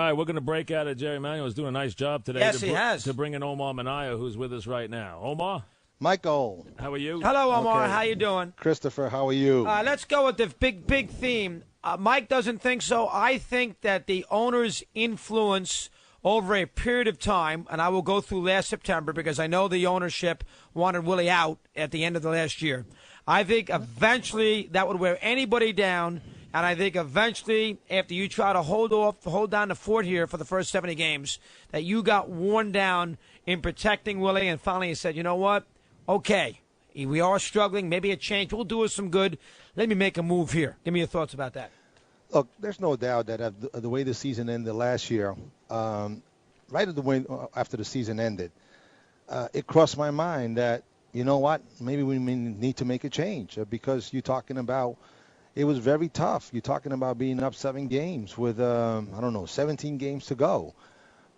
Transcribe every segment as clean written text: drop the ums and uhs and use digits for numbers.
right, we're going to break out of Jerry Manuel. He's doing a nice job today. Yes, he has. To bring in Omar Minaya, who's with us right now. Omar? Michael. How are you? Hello, Omar. Okay. How you doing? Christopher, how are you? Let's go with the big theme. Mike doesn't think so. I think that the owner's influence over a period of time, and I will go through last September because I know the ownership wanted Willie out at the end of the last year. I think eventually that would wear anybody down, and I think eventually after you try to hold down the fort here for the first 70 games, that you got worn down in protecting Willie, and finally you said, you know what? Okay, we are struggling. Maybe a change will do us some good. Let me make a move here. Give me your thoughts about that. Look, there's no doubt that the way the season ended last year, right after the season ended, it crossed my mind that, you know what, maybe we need to make a change because you're talking about it was very tough. You're talking about being up 7 games with, 17 games to go.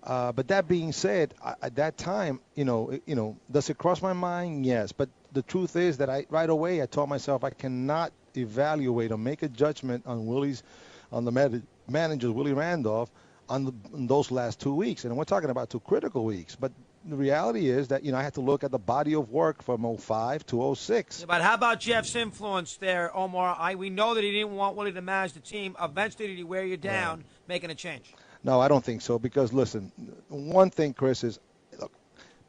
But that being said, at that time, does it cross my mind? Yes. But the truth is that right away I told myself I cannot evaluate or make a judgment on the manager Willie Randolph on those last 2 weeks, and we're talking about 2 critical weeks. But the reality is that I had to look at the body of work from 05 to 06. Yeah, but how about Jeff's influence there, Omar? We know that he didn't want Willie to manage the team. Eventually, did he wear you down, making a change? No, I don't think so. Because listen, one thing, Chris, is look,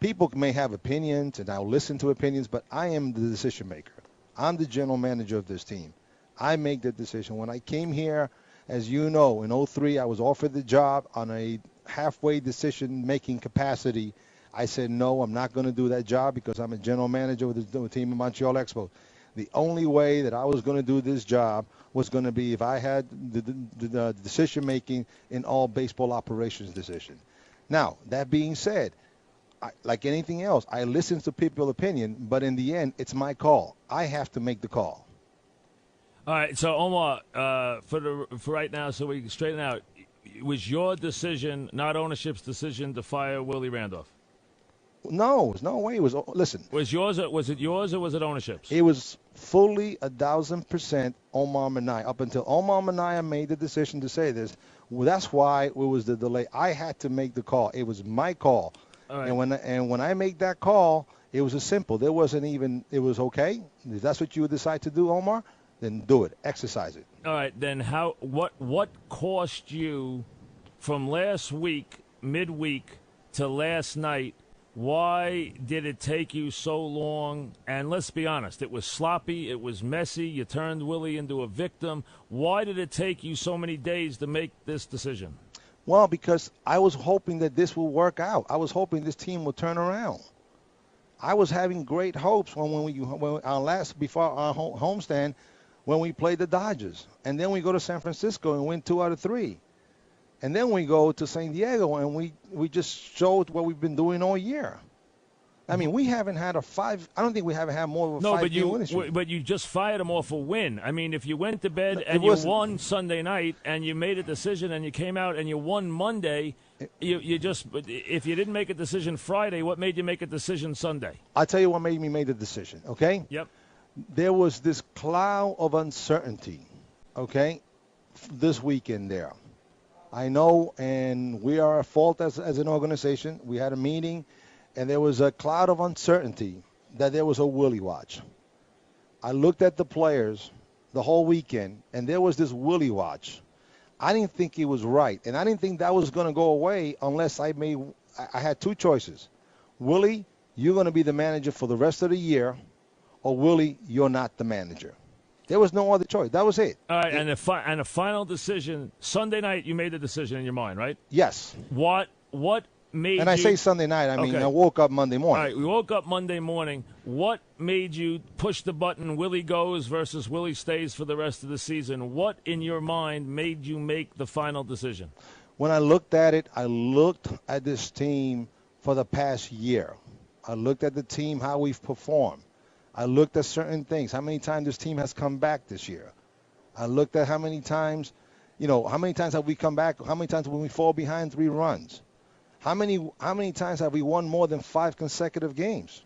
people may have opinions, and I'll listen to opinions, but I am the decision maker. I'm the general manager of this team. I make the decision. When I came here, as you know, in 03, I was offered the job on a halfway decision-making capacity. I said, no, I'm not going to do that job because I'm a general manager with the team in Montreal Expos. The only way that I was going to do this job was going to be if I had the decision-making in all baseball operations decision. Now, that being said, like anything else, I listen to people's opinion, but in the end, it's my call. I have to make the call. All right, so Omar, for right now, so we can straighten out, it was your decision, not ownership's decision, to fire Willie Randolph? No, there's no way. It was. Listen. Was it yours or was it ownership's? It was fully 1,000% Omar Minaya. Up until Omar Minaya made the decision to say this, well, that's why it was the delay. I had to make the call. It was my call. All right. And when I made that call, it was as simple. There wasn't even. It was okay. If that's what you would decide to do, Omar, then do it. Exercise it. All right. Then what cost you from last week, midweek, to last night? Why did it take you so long? And let's be honest, it was sloppy, it was messy, you turned Willie into a victim. Why did it take you so many days to make this decision? Well, because I was hoping that this will work out. I was hoping this team will turn around. I was having great hopes before our homestand when we played the Dodgers. And then we go to San Francisco and win 2 out of 3. And then we go to San Diego, and we just showed what we've been doing all year. I mean, we haven't had I don't think we haven't had more of a 5-game winning streak. But you just fired him off a win. I mean, if you went to bed and you won Sunday night and you made a decision and you came out and you won Monday, if you didn't make a decision Friday, what made you make a decision Sunday? I'll tell you what made me make the decision, okay? Yep. There was this cloud of uncertainty, okay, this weekend there. I know, and we are at fault as an organization. We had a meeting, and there was a cloud of uncertainty that there was a Willie watch. I looked at the players the whole weekend, and there was this Willie watch. I didn't think it was right, and I didn't think that was going to go away unless I had 2 choices. Willie, you're going to be the manager for the rest of the year, or Willie, you're not the manager. There was no other choice. That was it. All right, and the final decision, Sunday night you made the decision in your mind, right? Yes. What made you... And I say Sunday night, I mean, I woke up Monday morning. All right, we woke up Monday morning. What made you push the button, Willie goes versus Willie stays for the rest of the season? What, in your mind, made you make the final decision? When I looked at it, I looked at this team for the past year. I looked at the team, how we've performed. I looked at certain things, how many times this team has come back this year. I looked at how many times have we come back, how many times when we fall behind 3 runs. How many times have we won more than 5 consecutive games?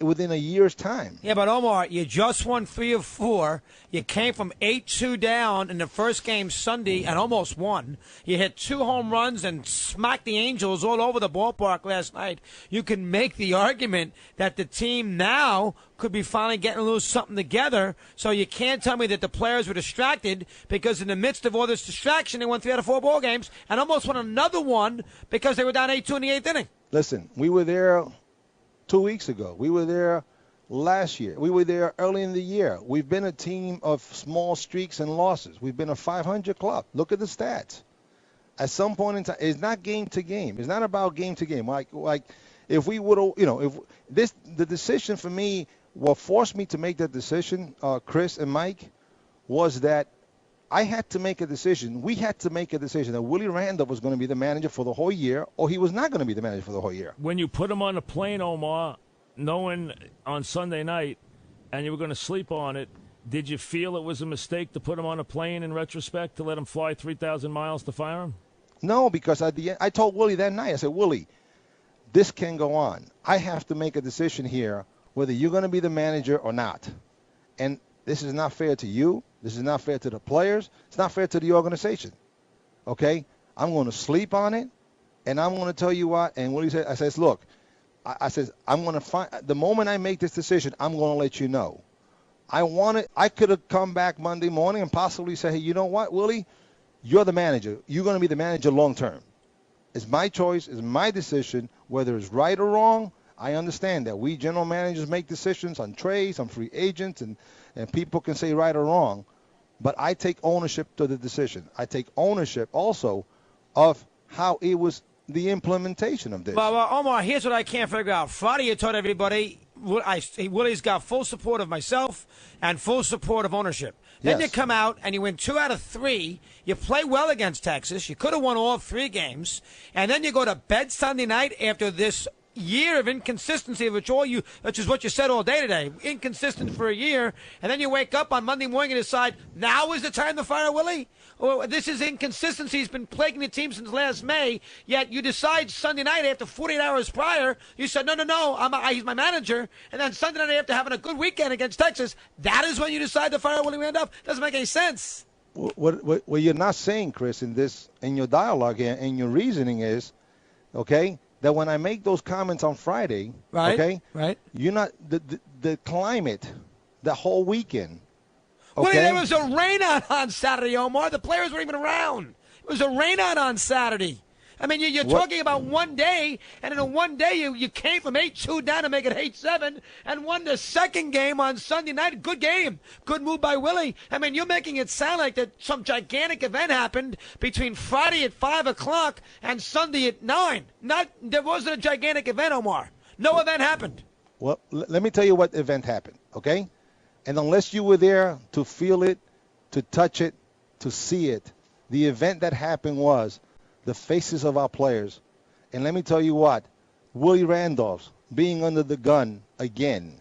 within a year's time. Yeah, but Omar, you just won 3 of 4. You came from 8-2 down in the first game Sunday and almost won. You hit 2 home runs and smacked the Angels all over the ballpark last night. You can make the argument that the team now could be finally getting a little something together. So you can't tell me that the players were distracted, because in the midst of all this distraction, they won 3 out of 4 ball games and almost won another one because they were down 8-2 in the 8th inning. Listen, we were there 2 weeks ago. We were there last year. We were there early in the year. We've been a team of small streaks and losses. We've been a 500 club. Look at the stats. At some point in time, it's not game to game. It's not about game to game. Like if we would, the decision for me, what forced me to make that decision, Chris and Mike, was that I had to make a decision. We had to make a decision that Willie Randolph was going to be the manager for the whole year, or he was not going to be the manager for the whole year. When you put him on the plane, Omar, knowing on Sunday night, and you were going to sleep on it, did you feel it was a mistake to put him on a plane in retrospect, to let him fly 3,000 miles to fire him? No, because at the end, I told Willie that night, I said, Willie, this can go on. I have to make a decision here whether you're going to be the manager or not. And this is not fair to you. This is not fair to the players. It's not fair to the organization. Okay? I'm going to sleep on it, and I'm going to tell you what. And Willie said, I says, look, I says, I'm going to find, the moment I make this decision, I'm going to let you know. I could have come back Monday morning and possibly say, hey, you know what, Willie? You're the manager. You're going to be the manager long term. It's my choice. It's my decision. Whether it's right or wrong, I understand that. We general managers make decisions on trades, on free agents, and people can say right or wrong. But I take ownership to the decision. I take ownership also of how it was the implementation of this. Well, Omar, here's what I can't figure out. Friday, you told everybody Willie's got full support of myself and full support of ownership. Then Yes. you come out and you win 2 out of 3. You play well against Texas. You could have won all 3 games. And then you go to bed Sunday night after this year of inconsistency, which is what you said all day today. Inconsistent for a year. And then you wake up on Monday morning and decide, now is the time to fire Willie? Or this is inconsistency. He's been plaguing the team since last May. Yet you decide Sunday night after 48 hours prior, you said, no, he's my manager. And then Sunday night after having a good weekend against Texas, that is when you decide to fire Willie Randolph? Doesn't make any sense. What you're not saying, Chris, in your dialogue here, and your reasoning is, okay, that when I make those comments on Friday, right, okay, right, you're not the climate, the whole weekend. Okay? Okay? Well, there was a rain out on Saturday, Omar. The players weren't even around. It was a rain out on Saturday. I mean, you're talking about one day, and in a one day you came from 8-2 down to make it 8-7 and won the second game on Sunday night. Good game. Good move by Willie. I mean, you're making it sound like that some gigantic event happened between Friday at 5 o'clock and Sunday at 9. There wasn't a gigantic event, Omar. No event happened. Well, let me tell you what event happened, okay? And unless you were there to feel it, to touch it, to see it, the event that happened was the faces of our players. And let me tell you what, Willie Randolph being under the gun again,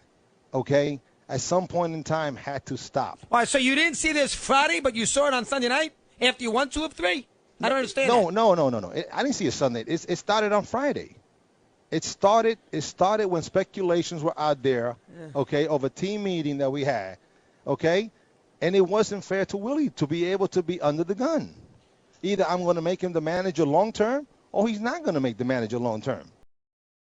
okay, at some point in time had to stop. All right, so you didn't see this Friday, but you saw it on Sunday night after you won 2 of 3? I don't understand that. No. I didn't see it Sunday. It started on Friday. It started when speculations were out there, okay, of a team meeting that we had, okay? And it wasn't fair to Willie to be able to be under the gun. Either I'm going to make him the manager long term, or he's not going to make the manager long term.